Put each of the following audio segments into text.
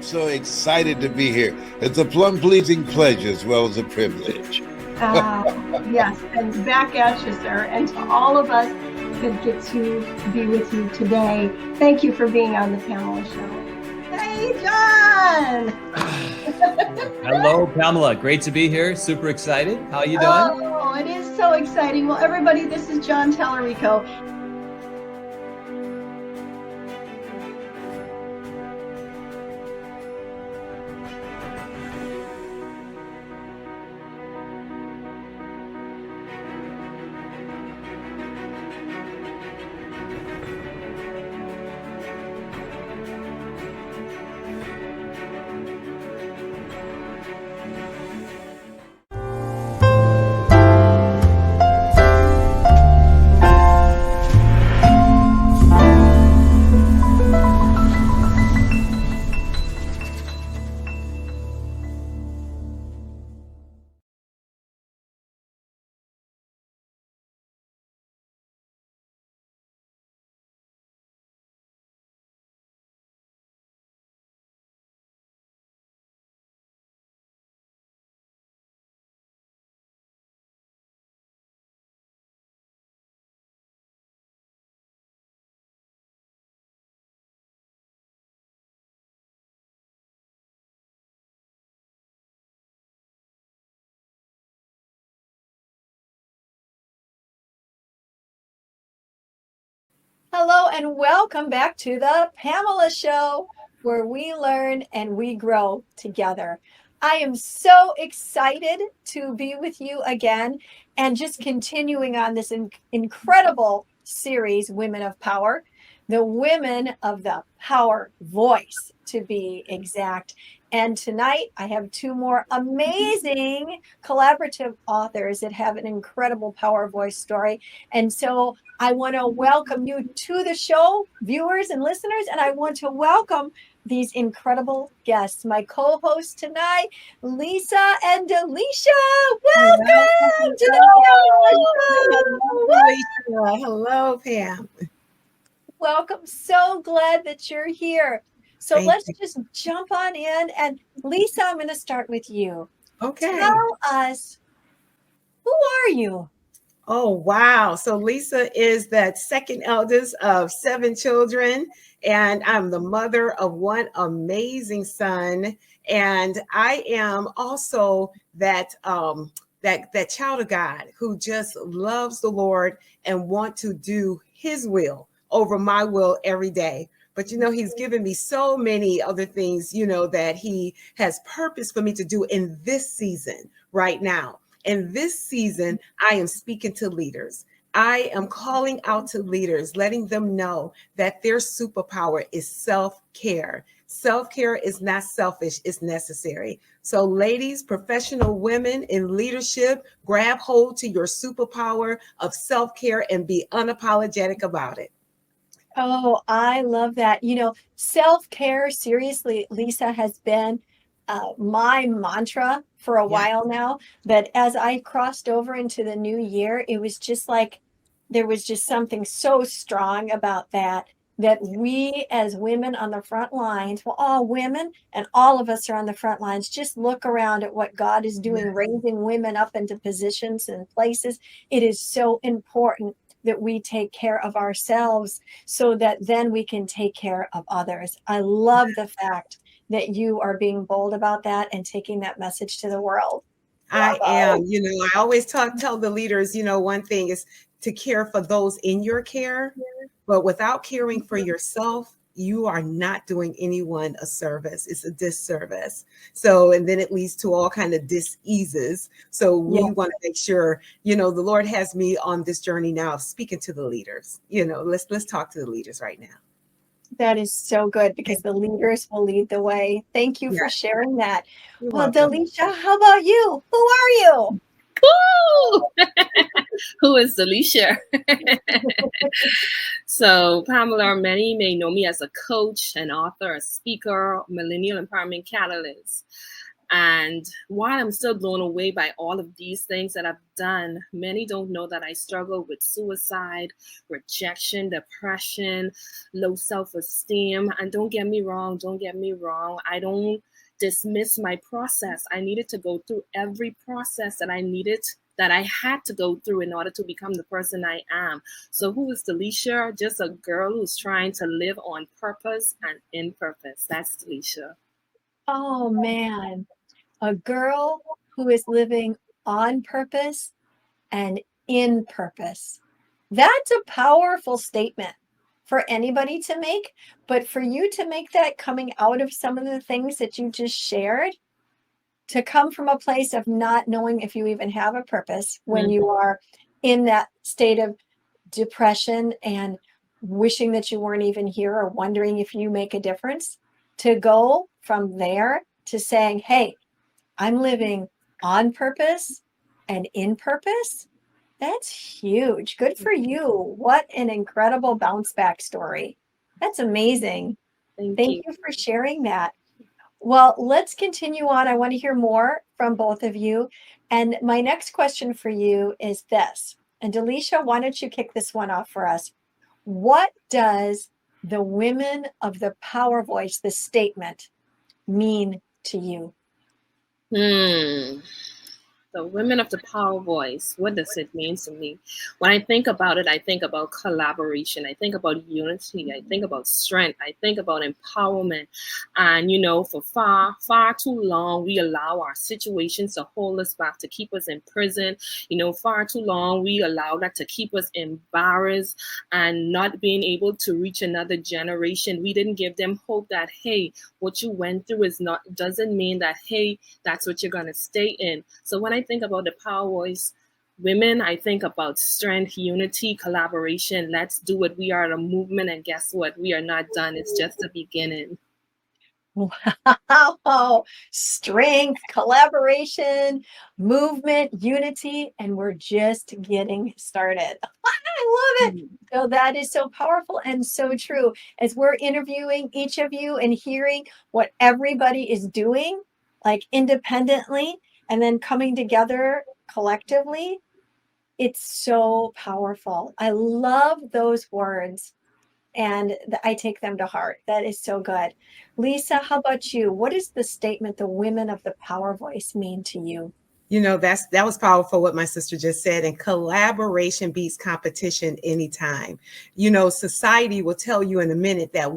I'm so excited to be here. It's a plum-pleasing pleasure as well as a privilege. Yes, and back at you, sir. And to all of us that get to be with you today, thank you for being on the Pamela Show. Hey, John! Hello, Pamela. Great to be here. Super excited. How are you doing? Oh, it is so exciting. Well, everybody, this is John Tallarico. Hello and welcome back to the Pamela Show, where we learn and we grow together. I am so excited to be with you again and just continuing on this incredible series, Women of Power, the women of the power voice, to be exact. And tonight I have two more amazing collaborative authors that have an incredible power voice story. And so I want to welcome you to the show, viewers and listeners, and I want to welcome these incredible guests. My co-hosts tonight, Lisa and Daliesha. Welcome to the show. Hello, Pam. Welcome. So glad that you're here. So let's just jump on in. And Lisa, I'm going to start with you. Okay. Tell us, who are you? Oh, wow. So Lisa is that second eldest of 7 children, and I'm the mother of one amazing son. And I am also that child of God who just loves the Lord and want to do his will over my will every day. But, he's given me so many other things, that he has purpose for me to do in this season right now. In this season, I am speaking to leaders. I am calling out to leaders, letting them know that their superpower is self-care. Self-care is not selfish, it's necessary. So ladies, professional women in leadership, grab hold to your superpower of self-care and be unapologetic about it. Oh, I love that. Self-care, seriously, Lisa, has been my mantra for a while now. But as I crossed over into the new year, it was just like there was just something so strong about that we as women on the front lines, well, all women and all of us are on the front lines, just look around at what God is doing, raising women up into positions and places. It is so important that we take care of ourselves so that then we can take care of others. I love the fact that you are being bold about that and taking that message to the world. I am, I always tell the leaders, one thing is to care for those in your care, but without caring for yourself, you are not doing anyone a service. It's a disservice. So, and then it leads to all kind of diseases. So we want to make sure, the Lord has me on this journey now of speaking to the leaders. Let's talk to the leaders right now. That is so good because the leaders will lead the way. Thank you for sharing that. Well, Daliesha, how about you? Who are you? Woo! Who is Daliesha? So, Pamela, many may know me as a coach, an author, a speaker, millennial empowerment catalyst. And while I'm still blown away by all of these things that I've done, many don't know that I struggle with suicide, rejection, depression, low self-esteem. And don't get me wrong, I don't dismiss my process. I needed to go through every process that I had to go through in order to become the person I am. So who is Daliesha? Just a girl who's trying to live on purpose and in purpose. That's Daliesha. Oh man, a girl who is living on purpose and in purpose. That's a powerful statement for anybody to make, but for you to make that coming out of some of the things that you just shared, to come from a place of not knowing if you even have a purpose when you are in that state of depression and wishing that you weren't even here or wondering if you make a difference, to go from there to saying, hey, I'm living on purpose and in purpose. That's huge. Good for you. What an incredible bounce back story. That's amazing. Thank you for sharing that. Well, let's continue on. I want to hear more from both of you. And my next question for you is this. And Daliesha, why don't you kick this one off for us? What does the women of the power voice, the statement, mean to you? The women of the power voice, what does it mean to me? When I think about it, I think about collaboration. I think about unity. I think about strength. I think about empowerment. And, for far, far too long, we allow our situations to hold us back, to keep us in prison. Far too long, we allow that to keep us embarrassed and not being able to reach another generation. We didn't give them hope that, hey, what you went through doesn't mean that, hey, that's what you're going to stay in. So when I think about the power voice women, I think about strength, unity, collaboration. Let's do it. We are a movement, and guess what? We are not done. It's just the beginning. Wow. Strength, collaboration, movement, unity, and we're just getting started. I love it. So that is so powerful and so true. As we're interviewing each of you and hearing what everybody is doing, like independently, and then coming together collectively, it's so powerful. I love those words. And I take them to heart. That is so good. Lisa, how about you? What does the statement, the women of the power voice, mean to you? That was powerful what my sister just said. And collaboration beats competition anytime. Society will tell you in a minute that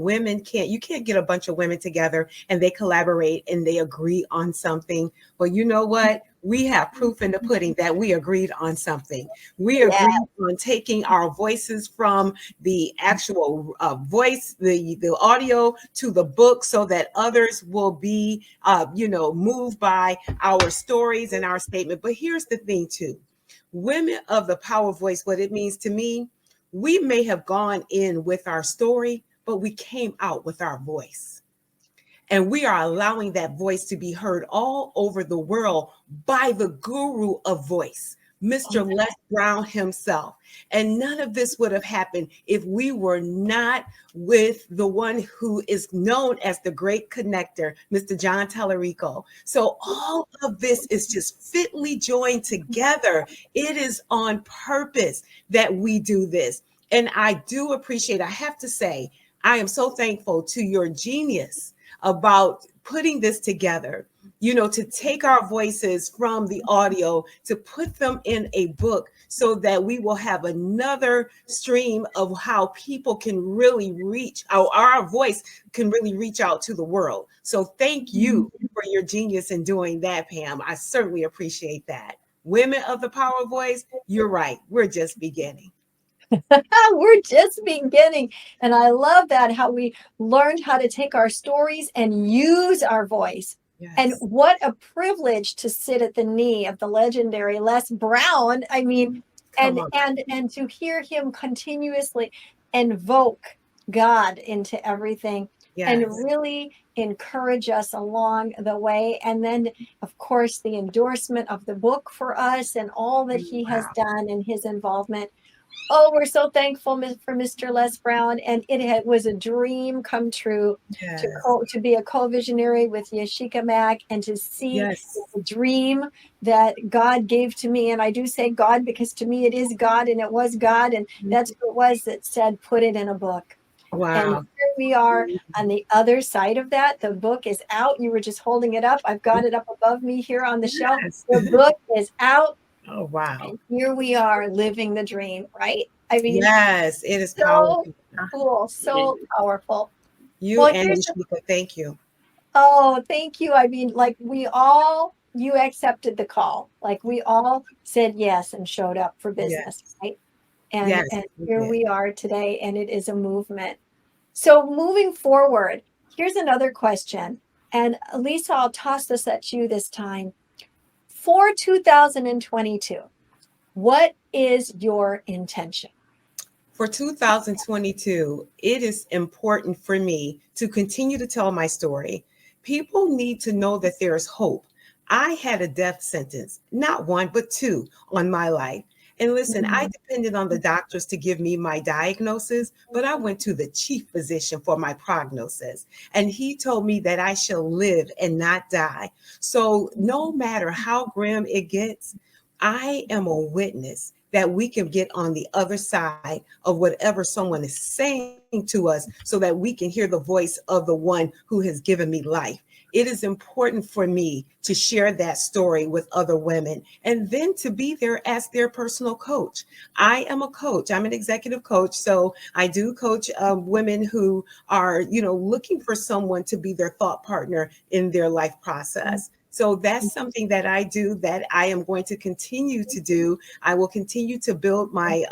you can't get a bunch of women together and they collaborate and they agree on something. Well, you know what? We have proof in the pudding that we agreed on something. We agreed on taking our voices from the actual voice, the audio, to the book, so that others will be, moved by our stories and our statement. But here's the thing too. Women of the power voice, what it means to me, we may have gone in with our story, but we came out with our voice. And we are allowing that voice to be heard all over the world by the guru of voice, Mr. Les Brown himself. And none of this would have happened if we were not with the one who is known as the great connector, Mr. John Tallarico. So all of this is just fitly joined together. It is on purpose that we do this. And I do appreciate, I have to say, I am so thankful to your genius about putting this together, to take our voices from the audio, to put them in a book so that we will have another stream of how people can really reach, our voice can really reach out to the world. So thank you for your genius in doing that, Pam. I certainly appreciate that. Women of the power voice, you're right. We're just beginning. We're just beginning. And I love that, how we learned how to take our stories and use our voice. Yes. And what a privilege to sit at the knee of the legendary Les Brown. I mean, and to hear him continuously invoke God into everything. Yes. And really encourage us along the way. And then, of course, the endorsement of the book for us and all that he has done and his involvement. Oh, we're so thankful for Mr. Les Brown, and was a dream come true Yes. to be a co-visionary with Yashika Mack and to see Yes. the dream that God gave to me. And I do say God because to me it is God, and it was God, and that's who it was that said, put it in a book. Wow. And here we are on the other side of that. The book is out. You were just holding it up. I've got it up above me here on the shelf. Yes. The book is out. Oh, wow. And here we are living the dream, right? I mean, Yes, it is so powerful. cool, so powerful. You Well, and Yashika, thank you. oh, thank you. I mean, like you accepted the call. Like we all said yes and showed up for business, right? And Yes, here we are today, and it is a movement. So moving forward, here's another question. And Lisa, I'll toss this at you this time. For 2022, what is your intention? For 2022, it is important for me to continue to tell my story. People need to know that there's hope. I had a death sentence, not one, but two on my life. And listen, I depended on the doctors to give me my diagnosis, but I went to the chief physician for my prognosis. And he told me that I shall live and not die. So no matter how grim it gets, I am a witness that we can get on the other side of whatever someone is saying to us so that we can hear the voice of the one who has given me life. It is important for me to share that story with other women and then to be there as their personal coach. I am a coach. I'm an executive coach. So I do coach women who are, looking for someone to be their thought partner in their life process. So that's something that I do that I am going to continue to do. I will continue to build my,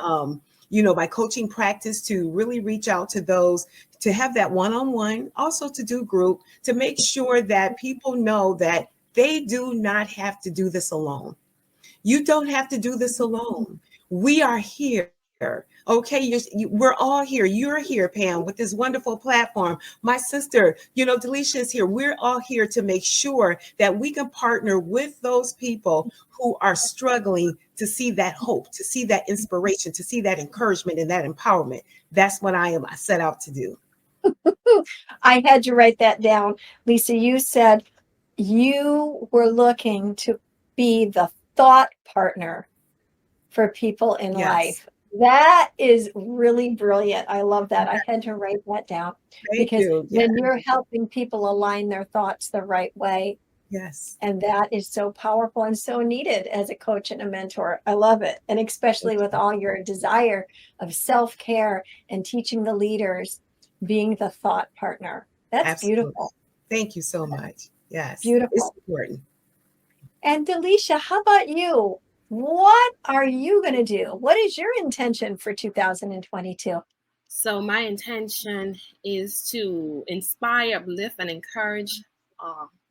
my coaching practice to really reach out to those, to have that one-on-one, also to do group, to make sure that people know that they do not have to do this alone. You don't have to do this alone. We are here. Okay, we're all here. You're here, Pam, with this wonderful platform. My sister, Daliesha is here. We're all here to make sure that we can partner with those people who are struggling to see that hope, to see that inspiration, to see that encouragement and that empowerment. That's what I set out to do. I had to write that down. Lisa, you said you were looking to be the thought partner for people in life. That is really brilliant. I love that. I had to write that down because when you're helping people align their thoughts the right way. Yes. And that is so powerful and so needed as a coach and a mentor. I love it. And especially with all your desire of self-care and teaching the leaders, being the thought partner. That's Absolutely. Beautiful. Thank you so much. Yes. Beautiful. It's important. And Daliesha, how about you? What are you going to do? What is your intention for 2022? So my intention is to inspire, uplift, and encourage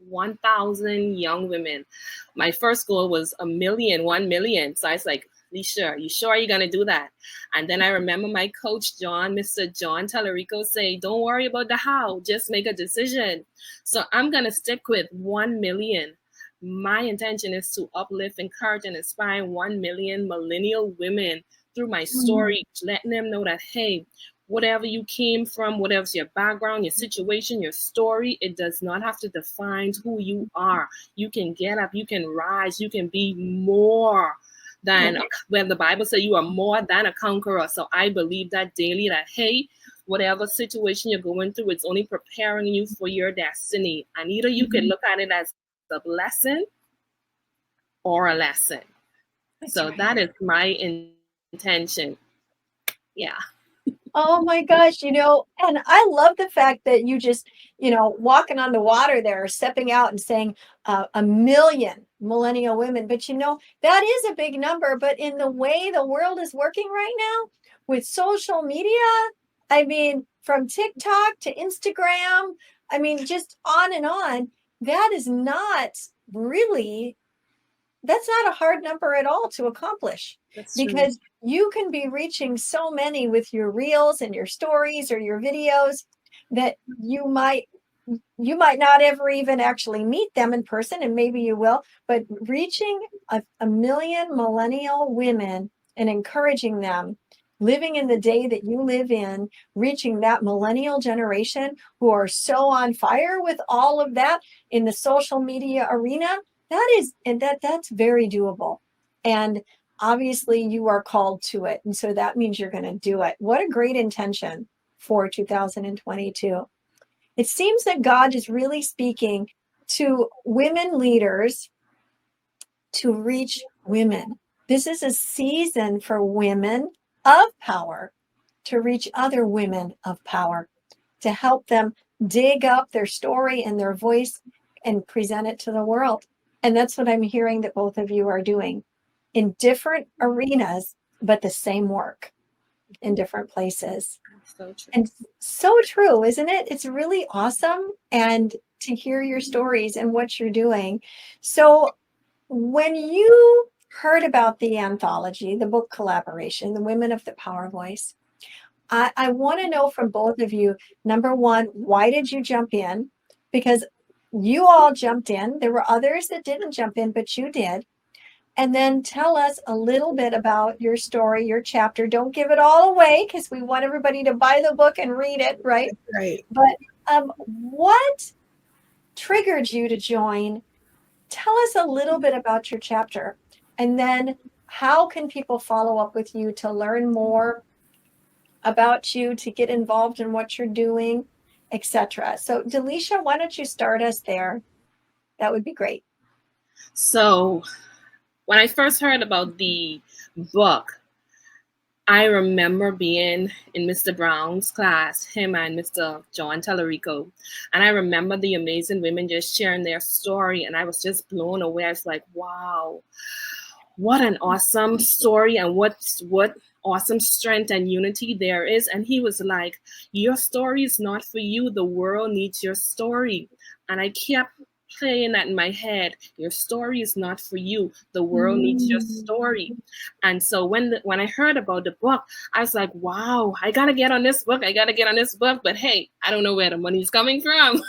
1,000 young women. My first goal was 1 million. So I was like, Leisha, you sure you're going to do that? And then I remember my coach, Mr. John Tallarico, say, don't worry about the how, just make a decision. So I'm going to stick with 1 million. My intention is to uplift, encourage, and inspire 1 million millennial women through my story, letting them know that, hey, whatever you came from, whatever's your background, your situation, your story, it does not have to define who you are. You can get up, you can rise, you can be more than, when the Bible says you are more than a conqueror. So I believe that daily, that, hey, whatever situation you're going through, it's only preparing you for your destiny. And either you can look at it as a blessing or a lesson. So that is my intention. Yeah. Oh my gosh, and I love the fact that you just, walking on the water there, stepping out and saying 1 million millennial women. But that is a big number. But in the way the world is working right now with social media, I mean, from TikTok to Instagram, I mean, just on and on, that's not a hard number at all to accomplish. That's because true. You can be reaching so many with your reels and your stories or your videos that you might not ever even actually meet them in person, and maybe you will, but reaching a million millennial women and encouraging them living in the day that you live in, reaching that millennial generation who are so on fire with all of that in the social media arena, that's very doable. And obviously you are called to it. And so that means you're going to do it. What a great intention for 2022. It seems that God is really speaking to women leaders to reach women. This is a season for women of power to reach other women of power, to help them dig up their story and their voice and present it to the world. And that's what I'm hearing that both of you are doing in different arenas, but the same work in different places. So true. And so true, isn't it? It's really awesome. And to hear your stories and what you're doing. So when you heard about the anthology, the book collaboration, the Women of the Power Voice, I want to know from both of you, number one, why did you jump in? Because you all jumped in. There were others that didn't jump in, but you did. And then tell us a little bit about your story, your chapter. Don't give it all away because we want everybody to buy the book and read it, right? Right. But what triggered you to join? Tell us a little bit about your chapter. And then how can people follow up with you to learn more about you, to get involved in what you're doing, etc. So Daliesha, why don't you start us there? That would be great. So when I first heard about the book, I remember being in Mr. Brown's class, him and Mr. John Tallarico. And I remember the amazing women just sharing their story. And I was just blown away. I was like, wow, what an awesome story, and what awesome strength and unity there is. And he was like, your story is not for you. The world needs your story. And I kept playing that in my head. Your story is not for you. The world needs your story. And so when I heard about the book, I was like, wow, I got to get on this book. I got to get on this book. But hey, I don't know where the money's coming from.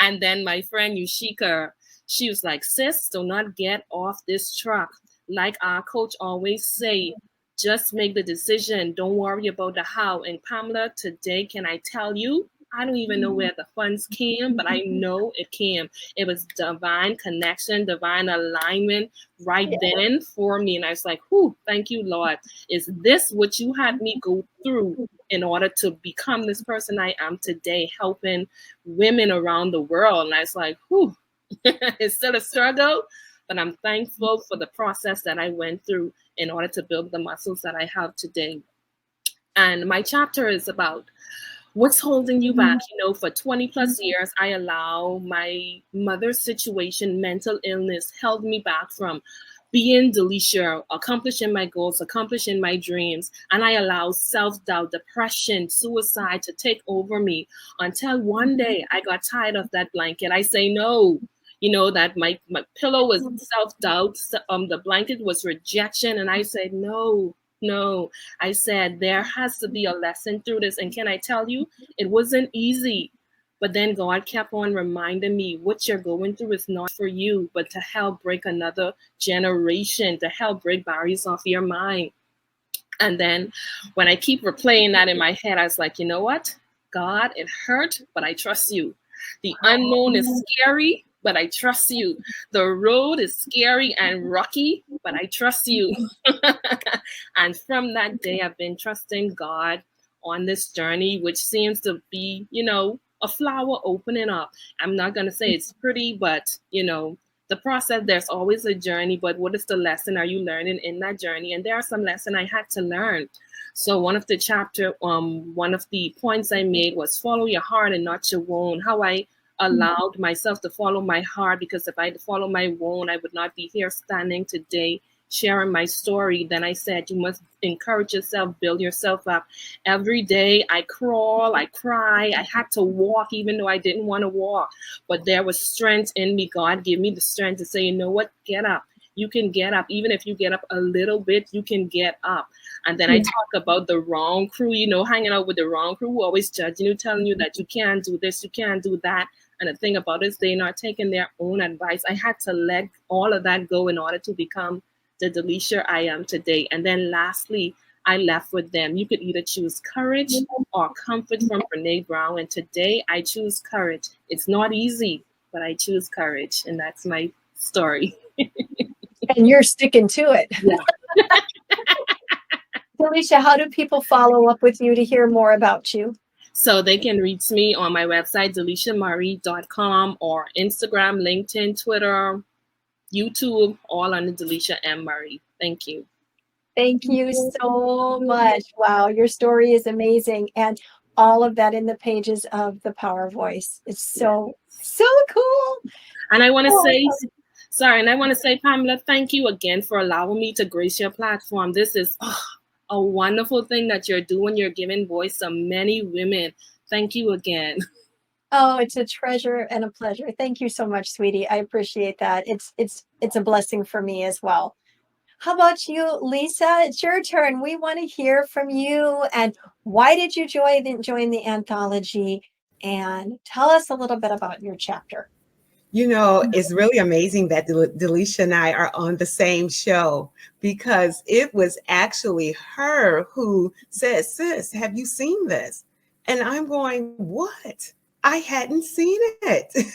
And then my friend Yushika, she was like, sis, do not get off this truck. Like our coach always say, just make the decision. Don't worry about the how. And Pamela, today, can I tell you, I don't even know where the funds came, but I know it came. It was divine connection, divine alignment right then for me. And I was like, whew, thank you, Lord. Is this what you had me go through in order to become this person I am today, helping women around the world? And I was like, whew, it's still a struggle, but I'm thankful for the process that I went through in order to build the muscles that I have today. And my chapter is about what's holding you back. You know, for 20 plus years, I allow my mother's situation, mental illness, held me back from being Daliesha, accomplishing my goals, accomplishing my dreams. And I allowed self-doubt, depression, suicide to take over me until one day I got tired of that blanket. I say no. You know, that my pillow was self-doubt. The blanket was rejection. And I said, no. I said, there has to be a lesson through this. And can I tell you, it wasn't easy. But then God kept on reminding me, what you're going through is not for you, but to help break another generation, to help break barriers off your mind. And then when I keep replaying that in my head, I was like, you know what? God, it hurt, but I trust you. The unknown is scary, but I trust you. The road is scary and rocky, but I trust you. And from that day, I've been trusting God on this journey, which seems to be, you know, a flower opening up. I'm not going to say it's pretty, but, you know, the process, there's always a journey, but what is the lesson are you learning in that journey? And there are some lessons I had to learn. So one of the points I made was follow your heart and not your own. How I allowed myself to follow my heart, because if I follow my own, I would not be here standing today sharing my story. Then I said, you must encourage yourself, build yourself up. Every day I crawl, I cry, I had to walk even though I didn't want to walk, but there was strength in me. God gave me the strength to say, you know what, get up. You can get up. Even if you get up a little bit, you can get up. And then I talk about the wrong crew, you know, hanging out with the wrong crew who always judging you, telling you that you can't do this, you can't do that. And the thing about it is they're not taking their own advice. I had to let all of that go in order to become the Daliesha I am today. And then lastly, I left with them. You could either choose courage or comfort from Brene Brown. And today I choose courage. It's not easy, but I choose courage. And that's my story. And you're sticking to it. Yeah. Daliesha, how do people follow up with you to hear more about you? So they can reach me on my website, DalieshaMurray.com, or Instagram, LinkedIn, Twitter, YouTube, all under Daliesha M. Murray. Thank you. Thank you so much. Wow, your story is amazing. And all of that in the pages of The Power Voice. It's so cool. And I want to say, Pamela, thank you again for allowing me to grace your platform. This is a wonderful thing that you're doing. You're giving voice to many women. Thank you again. Oh, it's a treasure and a pleasure. Thank you so much, sweetie. I appreciate that. It's a blessing for me as well. How about you, Lisa? It's your turn. We want to hear from you. And why did you join the anthology? And tell us a little bit about your chapter. You know, it's really amazing that Daliesha and I are on the same show, because it was actually her who said, sis, have you seen this? And I'm going, what? I hadn't seen it.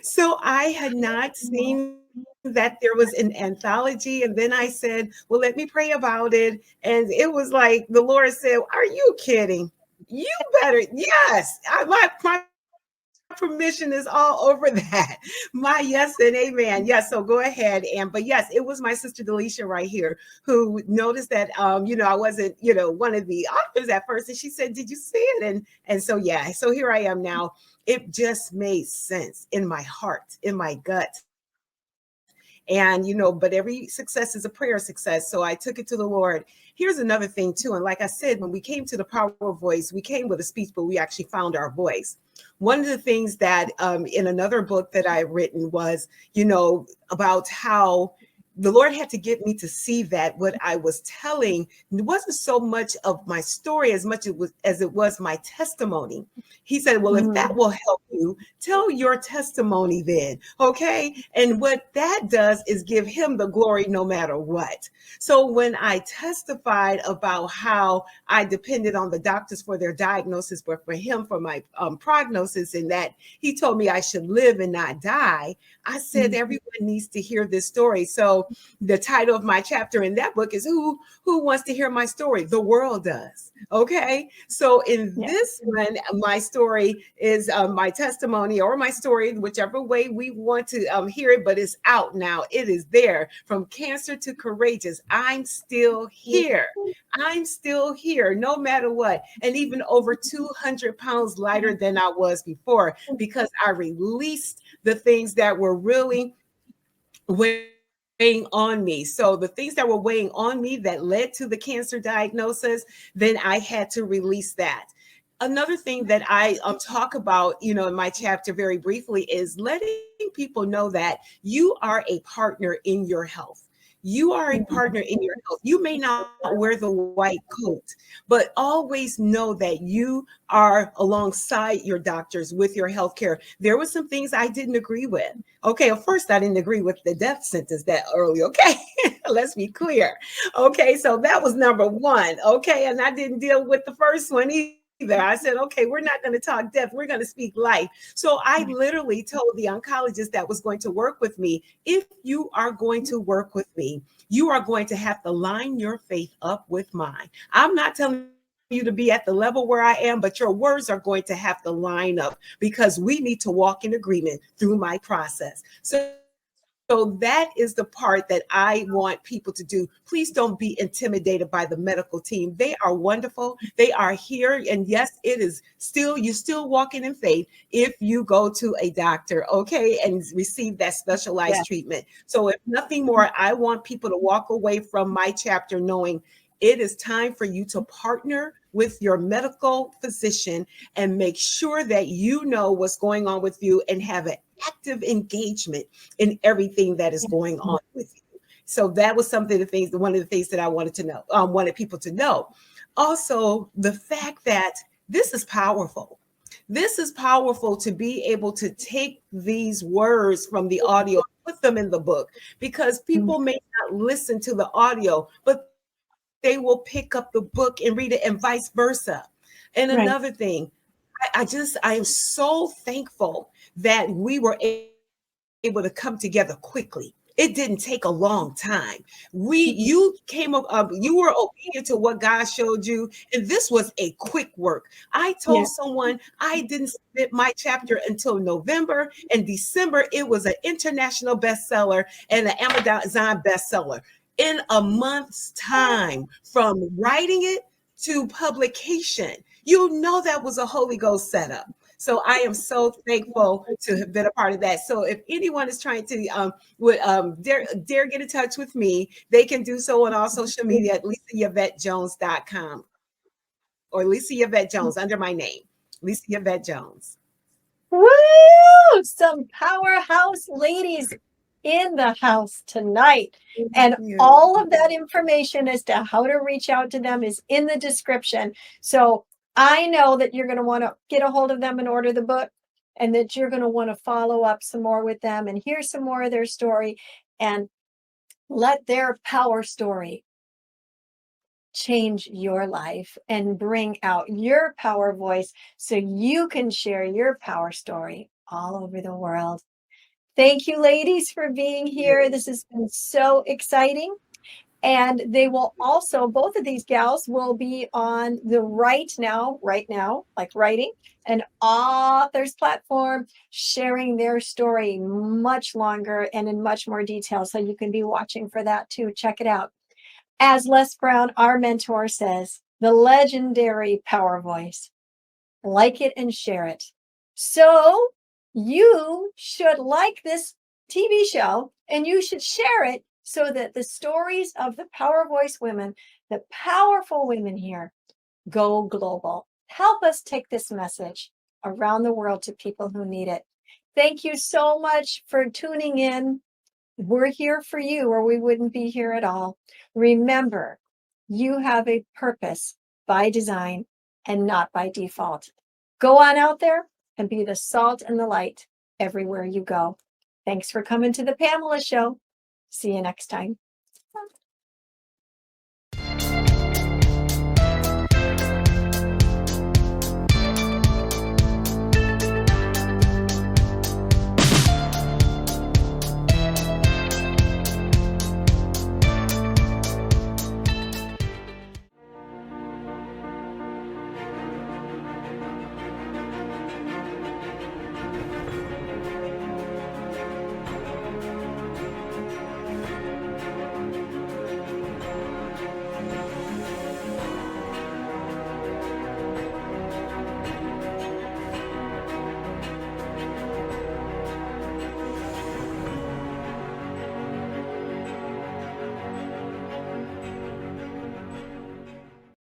So I had not seen that there was an anthology. And then I said, well, let me pray about it. And it was like the Lord said, are you kidding? You better. Yes. My permission is all over that. My yes and amen. Yes. So go ahead. But yes, it was my sister Daliesha right here who noticed that, I wasn't, one of the authors at first. And she said, did you see it? And so, yeah, so here I am now. It just made sense in my heart, in my gut. And, but every success is a prayer success. So I took it to the Lord. Here's another thing too. And like I said, when we came to the Power Voice, we came with a speech, but we actually found our voice. One of the things that in another book that I written was, about how the Lord had to get me to see that what I was telling wasn't so much of my story as much as it was my testimony. He said, well, if that will help you, tell your testimony then. Okay. And what that does is give him the glory no matter what. So when I testified about how I depended on the doctors for their diagnosis, but for him, for my prognosis, and that he told me I should live and not die, I said, everyone needs to hear this story. So the title of my chapter in that book is Who Wants to Hear My Story? The World Does. Okay. So in this one, my story is my testimony, or my story, whichever way we want to hear it, but it's out now. It is there. From cancer to courageous. I'm still here. I'm still here no matter what. And even over 200 pounds lighter than I was before, because I released the things that were really weighing on me. So the things that were weighing on me that led to the cancer diagnosis, then I had to release that. Another thing that I talk about, in my chapter very briefly, is letting people know that you are a partner in your health. You are a partner in your health. You may not wear the white coat, but always know that you are alongside your doctors with your healthcare. There were some things I didn't agree with. Okay, at first I didn't agree with the death sentence that early. Okay, let's be clear. Okay, so that was number one. Okay, and I didn't deal with the first one either. I said, okay, we're not going to talk death. We're going to speak life. So I literally told the oncologist that was going to work with me, if you are going to work with me, you are going to have to line your faith up with mine. I'm not telling you to be at the level where I am, but your words are going to have to line up, because we need to walk in agreement through my process. So that is the part that I want people to do. Please don't be intimidated by the medical team. They are wonderful. They are here. And yes, it is still, you're still walking in faith if you go to a doctor, okay, and receive that specialized treatment. So if nothing more, I want people to walk away from my chapter knowing it is time for you to partner with your medical physician and make sure that you know what's going on with you and have an active engagement in everything that is going on with you. So that was one of the things that I wanted to know, wanted people to know. Also, the fact that this is powerful. This is powerful to be able to take these words from the audio put them in the book, because people may not listen to the audio, but they will pick up the book and read it, and vice versa. And Right. another thing, I am so thankful that we were able to come together quickly. It didn't take a long time. You came up, you were obedient to what God showed you, and this was a quick work. I told someone I didn't submit my chapter until November, and December it was an international bestseller and an Amazon bestseller in a month's time, from writing it to publication. You know that was a Holy Ghost setup. So I am so thankful to have been a part of that. So if anyone is trying to dare get in touch with me, they can do so on all social media at LisaYvetteJones.com or Lisa Yvette Jones under my name, Lisa Yvette Jones. Woo! Some powerhouse ladies in the house tonight. And all of that information as to how to reach out to them is in the description. So I know that you're going to want to get a hold of them and order the book, and that you're going to want to follow up some more with them and hear some more of their story, and let their power story change your life and bring out your power voice so you can share your power story all over the world. Thank you, ladies, for being here. This has been so exciting. And they will also, both of these gals will be on the right now, like writing, an author's platform, sharing their story much longer and in much more detail. So you can be watching for that too. Check it out. As Les Brown, our mentor, says, the legendary power voice. Like it and share it. So you should like this TV show, and you should share it so that the stories of the Power Voice women, the powerful women here, go global. Help us take this message around the world to people who need it. Thank you so much for tuning in. We're here for you, or we wouldn't be here at all. Remember, you have a purpose by design and not by default. Go on out there and be the salt and the light everywhere you go. Thanks for coming to the Pamela Show. See you next time.